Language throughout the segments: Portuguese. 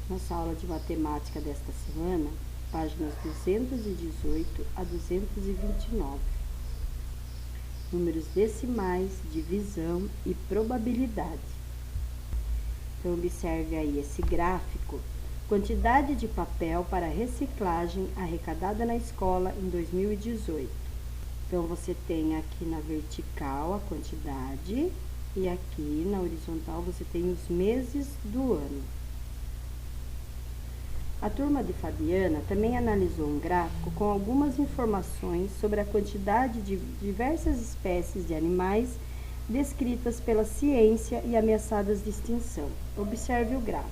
Nossa aula de matemática desta semana, páginas 218 a 229. Números decimais, divisão e probabilidade. Então, observe aí esse gráfico. Quantidade de papel para reciclagem arrecadada na escola em 2018. Então, você tem aqui na vertical a quantidade e aqui na horizontal você tem os meses do ano. A turma de Fabiana também analisou um gráfico com algumas informações sobre a quantidade de diversas espécies de animais descritas pela ciência e ameaçadas de extinção. Observe o gráfico.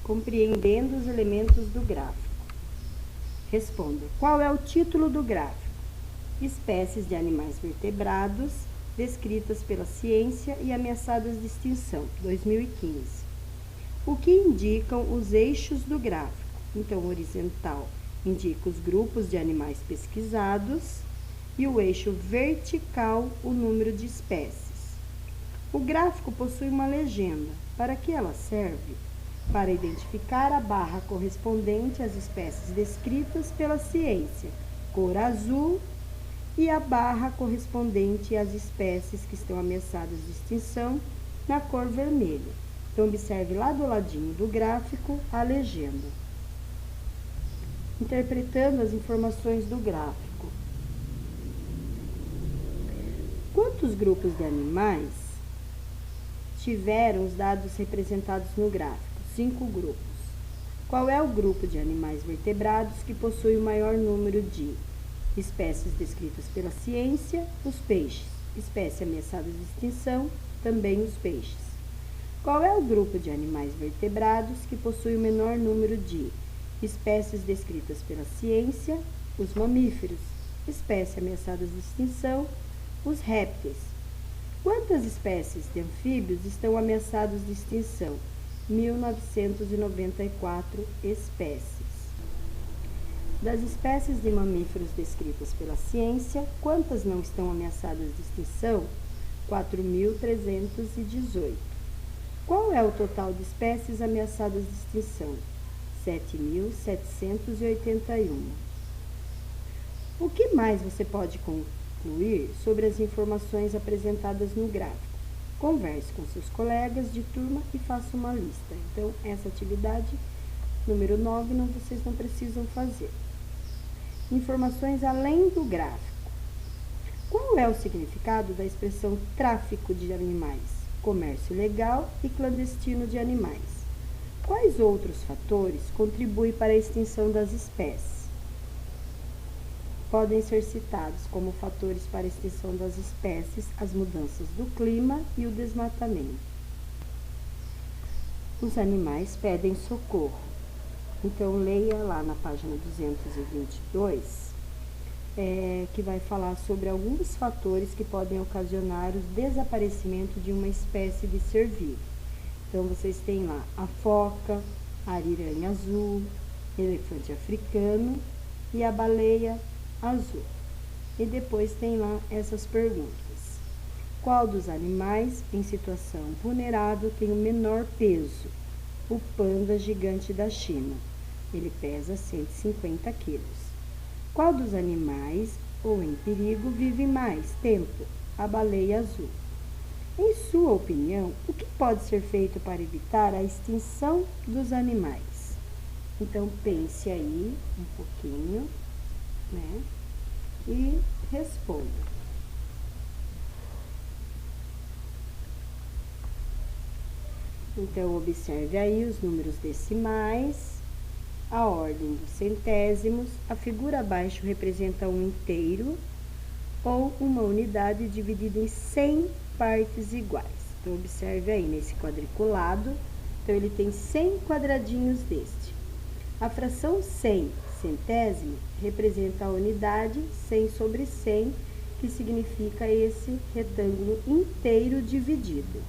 Compreendendo os elementos do gráfico. Responda: qual é o título do gráfico? Espécies de animais vertebrados descritas pela ciência e ameaçadas de extinção, 2015. O que indicam os eixos do gráfico? Então, o horizontal indica os grupos de animais pesquisados e o eixo vertical o número de espécies. O gráfico possui uma legenda. Para que ela serve? Para identificar a barra correspondente às espécies descritas pela ciência, cor azul, e a barra correspondente às espécies que estão ameaçadas de extinção, na cor vermelha. Então, observe lá do ladinho do gráfico a legenda. Interpretando as informações do gráfico. Quantos grupos de animais tiveram os dados representados no gráfico? 5 grupos. Qual é o grupo de animais vertebrados que possui o maior número de espécies descritas pela ciência? Os peixes. Espécie ameaçada de extinção, também os peixes. Qual é o grupo de animais vertebrados que possui o menor número de espécies descritas pela ciência? Os mamíferos. Espécie ameaçada de extinção, os répteis. Quantas espécies de anfíbios estão ameaçadas de extinção? 1994 espécies. Das espécies de mamíferos descritas pela ciência, quantas não estão ameaçadas de extinção? 4.318. Qual é o total de espécies ameaçadas de extinção? 7.781. O que mais você pode concluir sobre as informações apresentadas no gráfico? Converse com seus colegas de turma e faça uma lista. Então, essa atividade, número 9, vocês não precisam fazer. Informações além do gráfico. Qual é o significado da expressão tráfico de animais? Comércio ilegal e clandestino de animais. Quais outros fatores contribuem para a extinção das espécies? Podem ser citados como fatores para a extinção das espécies as mudanças do clima e o desmatamento. Os animais pedem socorro. Então, leia lá na página 222, que vai falar sobre alguns fatores que podem ocasionar o desaparecimento de uma espécie de ser vivo. Então, vocês têm lá a foca, a ariranha azul, elefante africano e a baleia azul. E depois tem lá essas perguntas. Qual dos animais em situação vulnerável tem o menor peso? O panda gigante da China. Ele pesa 150 quilos. Qual dos animais ou em perigo vive mais tempo? A baleia azul. Em sua opinião, o que pode ser feito para evitar a extinção dos animais? Então, pense aí um pouquinho, né? E responda. Então, observe aí os números decimais, a ordem dos centésimos. A figura abaixo representa um inteiro ou uma unidade dividida em 100 partes iguais. Então, observe aí nesse quadriculado. Então, ele tem 100 quadradinhos deste. A fração 100 centésimo representa a unidade 100 sobre 100, que significa esse retângulo inteiro dividido.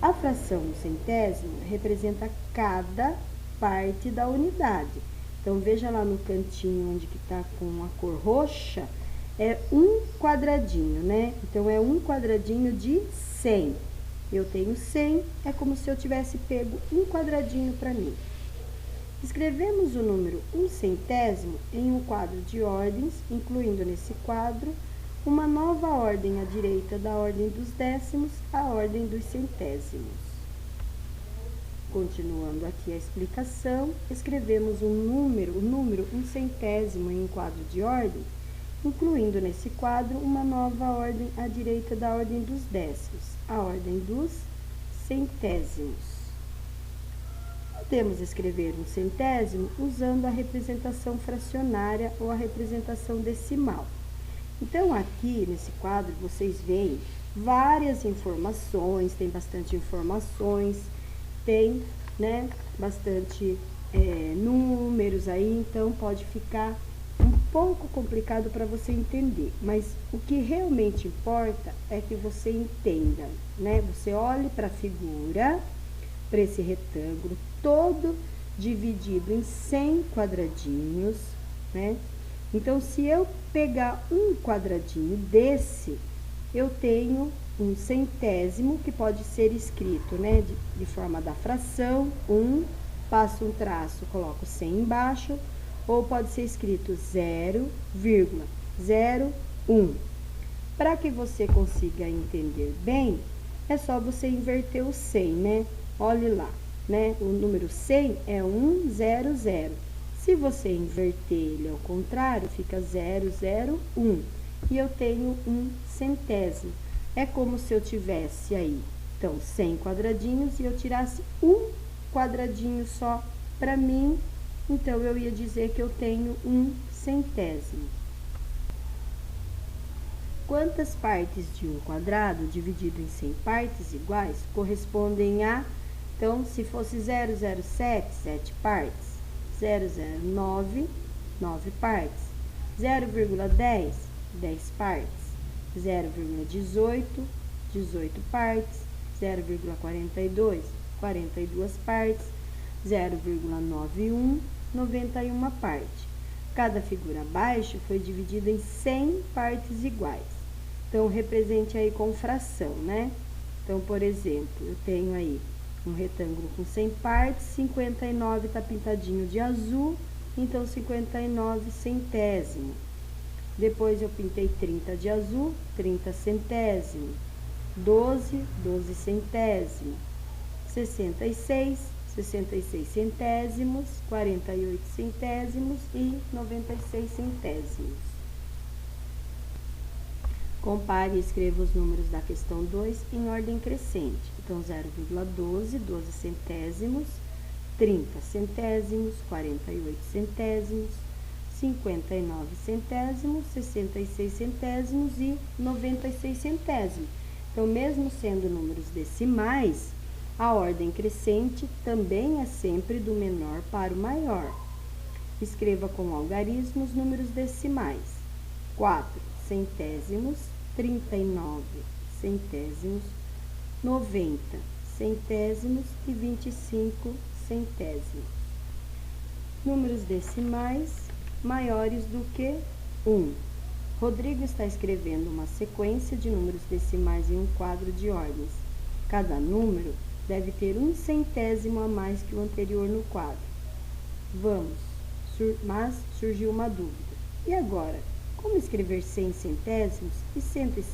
A fração centésimo representa cada parte da unidade. Então, veja lá no cantinho onde que está com a cor roxa, é um quadradinho, né? Então, é um quadradinho de 100. Eu tenho 100, é como se eu tivesse pego um quadradinho para mim. Escrevemos o número 1/100 em um quadro de ordens, incluindo nesse quadro uma nova ordem à direita da ordem dos décimos, a ordem dos centésimos. Continuando aqui a explicação, escrevemos o número 1/100 em um quadro de ordem, incluindo nesse quadro uma nova ordem à direita da ordem dos décimos, a ordem dos centésimos. Podemos escrever um centésimo usando a representação fracionária ou a representação decimal. Então, aqui nesse quadro, vocês veem várias informações, tem bastante informações, tem, né, bastante números aí, então pode ficar um pouco complicado para você entender, mas o que realmente importa é que você entenda, né? Você olhe para a figura, para esse retângulo todo dividido em 100 quadradinhos, né? Então, se eu pegar um quadradinho desse, eu tenho um centésimo que pode ser escrito, né, de forma da fração, 1, passo um traço, coloco 100 embaixo, ou pode ser escrito 0,01. Para que você consiga entender bem, é só você inverter o 100, né? Olhe lá, né? O número 100 é 100. Se você inverter ele ao contrário, fica 001. E eu tenho um centésimo. É como se eu tivesse aí, então, 100 quadradinhos e eu tirasse um quadradinho só para mim. Então, eu ia dizer que eu tenho um centésimo. Quantas partes de um quadrado dividido em 100 partes iguais correspondem a... Então, se fosse 007, 7 partes. 009, 9 partes. 0,10, 10 partes. 0,18, 18 partes. 0,42, 42 partes. 0,91, 91 partes. Cada figura abaixo foi dividida em 100 partes iguais. Então, represente aí com fração, né? Então, por exemplo, eu tenho aí um retângulo com 100 partes, 59 está pintadinho de azul, então 59 centésimo. Depois eu pintei 30 de azul, 30 centésimo. 12, 12 centésimo. 66, 66 centésimos, 48 centésimos e 96 centésimos. Compare e escreva os números da questão 2 em ordem crescente. Então, 0,12, 12 centésimos, 30 centésimos, 48 centésimos, 59 centésimos, 66 centésimos e 96 centésimos. Então, mesmo sendo números decimais, a ordem crescente também é sempre do menor para o maior. Escreva com algarismo os números decimais. 4 centésimos, 39 centésimos, 90 centésimos e 25 centésimos. Números decimais maiores do que 1. Rodrigo está escrevendo uma sequência de números decimais em um quadro de ordens. Cada número deve ter um centésimo a mais que o anterior no quadro. Mas surgiu uma dúvida. E agora? Como escrever 100 centésimos e 101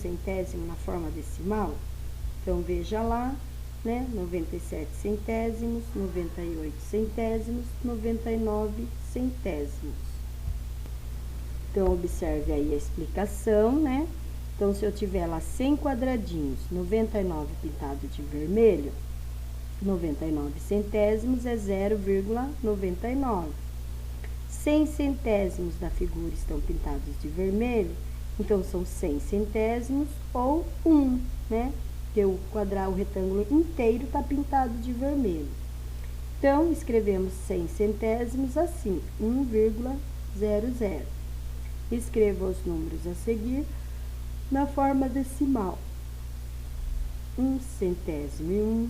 centésimo na forma decimal? Então, veja lá, né? 97 centésimos, 98 centésimos, 99 centésimos. Então, observe aí a explicação, né? Então, se eu tiver lá 100 quadradinhos, 99 pintado de vermelho, 99 centésimos é 0,99. 100 centésimos da figura estão pintados de vermelho, então são 100 centésimos ou 1, né? Porque o retângulo inteiro está pintado de vermelho. Então, escrevemos 100 centésimos assim, 1,00. Escreva os números a seguir na forma decimal. 1 centésimo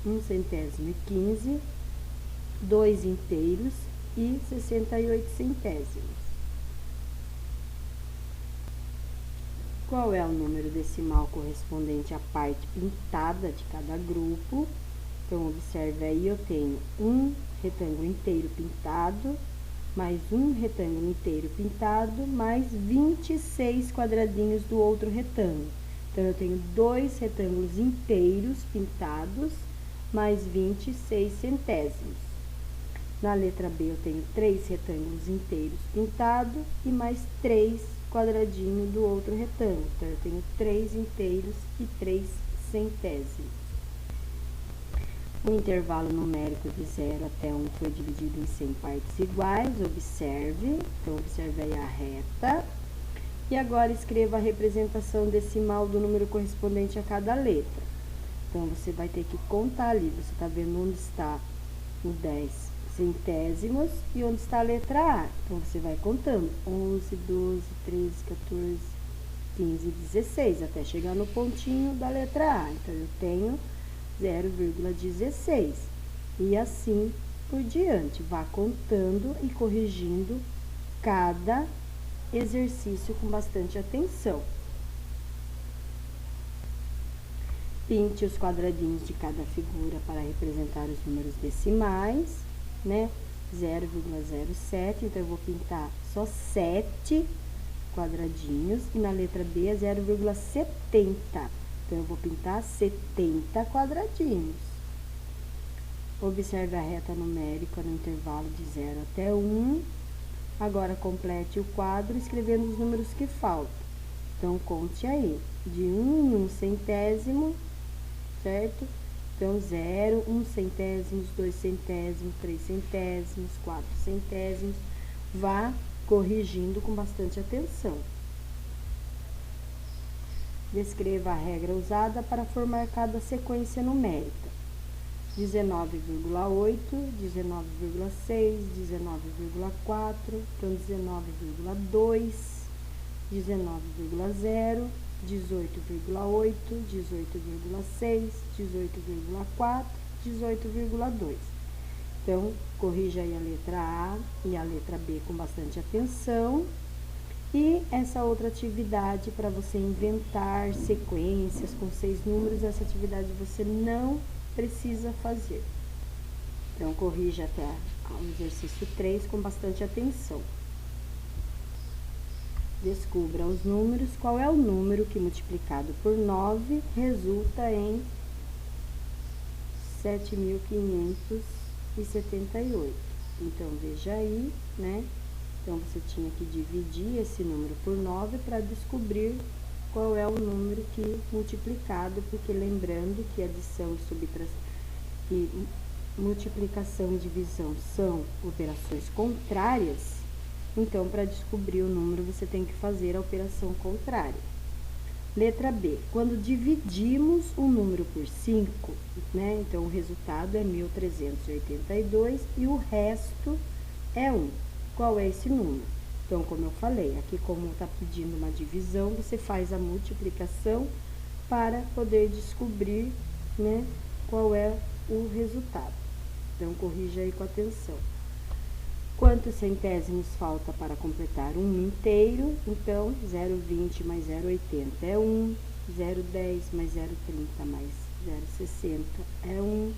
e 1 centésimo e 15, 2 inteiros e 68 centésimos. qual é o número decimal correspondente à parte pintada de cada grupo. Então, observe aí, eu tenho um retângulo inteiro pintado, mais um retângulo inteiro pintado, mais 26 quadradinhos do outro retângulo. Então, eu tenho 2 retângulos inteiros pintados, mais 26 centésimos. Na letra B, eu tenho 3 retângulos inteiros pintados e mais 3 quadradinhos do outro retângulo. Então, eu tenho 3 inteiros e 3 centésimos. O intervalo numérico de 0 até 1 foi dividido em 100 partes iguais. Observe. Então, observe aí a reta. E agora, escreva a representação decimal do número correspondente a cada letra. Então, você vai ter que contar ali. Você está vendo onde está o 10 centésimos e onde está a letra A. Então, você vai contando 11, 12, 13, 14, 15, 16, até chegar no pontinho da letra A. Então, eu tenho 0,16 e assim por diante. Vá contando e corrigindo cada exercício com bastante atenção. Pinte os quadradinhos de cada figura para representar os números decimais, né? 0,07, então eu vou pintar só 7 quadradinhos, e na letra B é 0,70, então eu vou pintar 70 quadradinhos. Observe a reta numérica no intervalo de 0 até 1. Agora, complete o quadro escrevendo os números que faltam. Então, conte aí, de 1 em 1 centésimo, certo? Então, 0, 1 centésimos, 2 centésimos, 3 centésimos, 4 centésimos. Vá corrigindo com bastante atenção. Descreva a regra usada para formar cada sequência numérica. 19,8, 19,6, 19,4, então 19,2, 19,0, 18,8, 18,6, 18,4, 18,2. Então, corrija aí a letra A e a letra B com bastante atenção. E essa outra atividade para você inventar sequências com 6 números, essa atividade você não precisa fazer. Então, corrija até o exercício 3 com bastante atenção. Descubra os números. Qual é o número que multiplicado por 9 resulta em 7.578? Então, veja aí, né? Então, você tinha que dividir esse número por 9 para descobrir qual é o número que multiplicado, porque lembrando que adição e subtração e multiplicação e divisão são operações contrárias, então, para descobrir o número, você tem que fazer a operação contrária. Letra B. Quando dividimos um número por 5, né? Então, o resultado é 1.382 e o resto é 1. Qual é esse número? Então, como eu falei, aqui como está pedindo uma divisão, você faz a multiplicação para poder descobrir, né, qual é o resultado. Então, corrija aí com atenção. Quantos centésimos falta para completar um inteiro? Então, 0,20 mais 0,80 é 1, 0,10 mais 0,30 mais 0,60 é 1,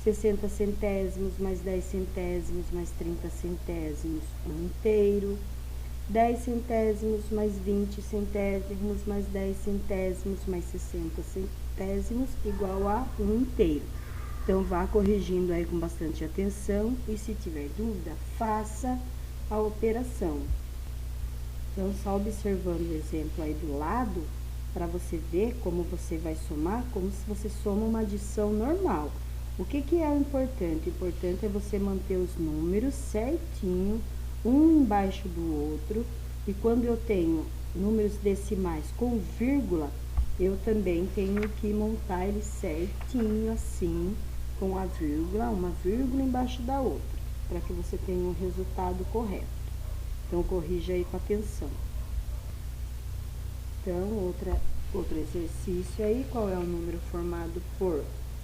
60 centésimos mais 10 centésimos mais 30 centésimos, 1 inteiro. 10 centésimos mais 20 centésimos mais 10 centésimos mais 60 centésimos igual a 1 inteiro. Então, vá corrigindo aí com bastante atenção e, se tiver dúvida, faça a operação. Então, só observando o exemplo aí do lado, para você ver como você vai somar, como se você soma uma adição normal. O que é o importante? O importante é você manter os números certinho, um embaixo do outro, e quando eu tenho números decimais com vírgula, eu também tenho que montar eles certinho assim, com a vírgula, uma vírgula embaixo da outra, para que você tenha um resultado correto. Então, corrija aí com atenção. Então, outro exercício aí, qual é o número formado por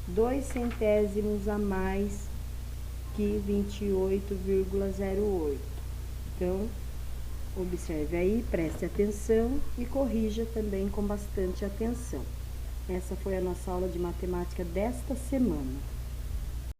2 centésimos a mais que 28,08? Então, Observe aí, preste atenção e corrija também com bastante atenção. Essa foi a nossa aula de matemática desta semana.